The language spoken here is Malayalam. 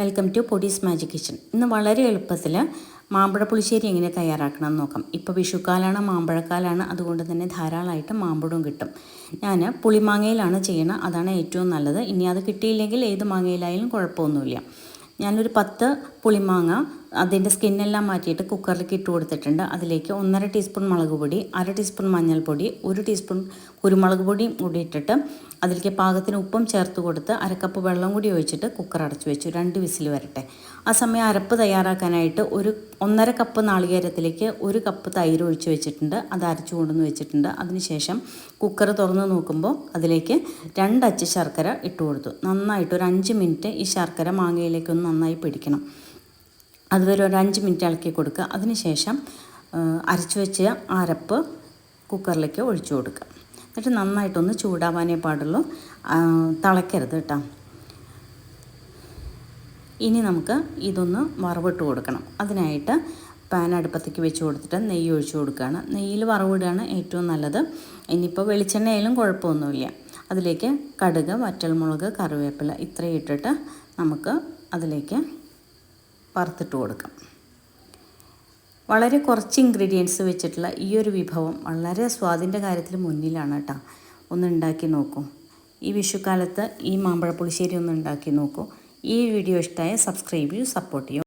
Welcome to Podi's magic kitchen. ഇന്ന് വളരെ എളുപ്പത്തിൽ മാമ്പഴ പുളിശ്ശേരി എങ്ങനെ തയ്യാറാക്കണം എന്ന് നോക്കാം. ഇപ്പോൾ വിഷുക്കാലാണ്, മാമ്പഴക്കാലാണ്, അതുകൊണ്ട് തന്നെ ധാരാളമായിട്ട് മാമ്പഴവും കിട്ടും. ഞാൻ പുളിമാങ്ങയിലാണ് ചെയ്യണത്, അതാണ് ഏറ്റവും നല്ലത്. ഇനി അത് കിട്ടിയില്ലെങ്കിൽ ഏത് മാങ്ങയിലായാലും കുഴപ്പമൊന്നുമില്ല. ഞാനൊരു 10 പുളിമാങ്ങ അതിൻ്റെ സ്കിന്നെല്ലാം മാറ്റിയിട്ട് കുക്കറിലേക്ക് ഇട്ട് കൊടുത്തിട്ടുണ്ട്. അതിലേക്ക് 1.5 ടീസ്പൂൺ മുളക് പൊടി, 1/2 ടീസ്പൂൺ മഞ്ഞൾപ്പൊടി, 1 ടീസ്പൂൺ കുരുമുളക് പൊടിയും കൂടി ഇട്ടിട്ട് അതിലേക്ക് പാകത്തിന് ഉപ്പും ചേർത്ത് കൊടുത്ത് 1/2 കപ്പ് വെള്ളം കൂടി ഒഴിച്ചിട്ട് കുക്കർ അടച്ചു വെച്ചു. 2 വിസിൽ വരട്ടെ. ആ സമയം അരപ്പ് തയ്യാറാക്കാനായിട്ട് 1.5 കപ്പ് നാളികേരത്തിലേക്ക് 1 കപ്പ് തൈര് ഒഴിച്ച് വെച്ചിട്ടുണ്ട്. അത് അരച്ചു കൊണ്ടുവന്ന് വെച്ചിട്ടുണ്ട്. അതിനുശേഷം കുക്കർ തുറന്ന് നോക്കുമ്പോൾ അതിലേക്ക് 2 അച്ച് ശർക്കര ഇട്ട് കൊടുത്തു. നന്നായിട്ട് ഒരു 5 മിനിറ്റ് ഈ ശർക്കര മാങ്ങയിലേക്കൊന്ന് നന്നായി പിടിക്കണം. അതുവരെ ഒരു 5 മിനിറ്റ് ഇളക്കി കൊടുക്കുക. അതിനുശേഷം അരച്ചു വെച്ച അരപ്പ് കുക്കറിലേക്ക് ഒഴിച്ചു കൊടുക്കുക. എന്നിട്ട് നന്നായിട്ടൊന്ന് ചൂടാവാനേ പാടുള്ളൂ, തിളയ്ക്കരുത് കേട്ടോ. ഇനി നമുക്ക് ഇതൊന്ന് വറവിട്ട് കൊടുക്കണം. അതിനായിട്ട് പാൻ അടുപ്പത്തേക്ക് വെച്ച് കൊടുത്തിട്ട് നെയ്യ് ഒഴിച്ചു കൊടുക്കുകയാണ്. നെയ്യിൽ വറവിടുകയാണ് ഏറ്റവും നല്ലത്. ഇനിയിപ്പോൾ വെളിച്ചെണ്ണയായാലും കുഴപ്പമൊന്നുമില്ല. അതിലേക്ക് കടുക്, വറ്റൽമുളക്, കറിവേപ്പില ഇത്രയും ഇട്ടിട്ട് നമുക്ക് അതിലേക്ക് വറുത്തിട്ട് കൊടുക്കാം. വളരെ കുറച്ച് ഇൻഗ്രീഡിയൻസ് വെച്ചിട്ടുള്ള ഈ ഒരു വിഭവം വളരെ സ്വാദിൻ്റെ കാര്യത്തിൽ മുന്നിലാണ് കേട്ടോ. ഒന്ന് ഉണ്ടാക്കി നോക്കൂ. ഈ വിഷുക്കാലത്ത് ഈ മാമ്പഴ പുളിശ്ശേരി ഒന്ന് ഉണ്ടാക്കി നോക്കൂ. ഈ വീഡിയോ ഇഷ്ടമായ സബ്സ്ക്രൈബ് ചെയ്യൂ, സപ്പോർട്ട് ചെയ്യൂ.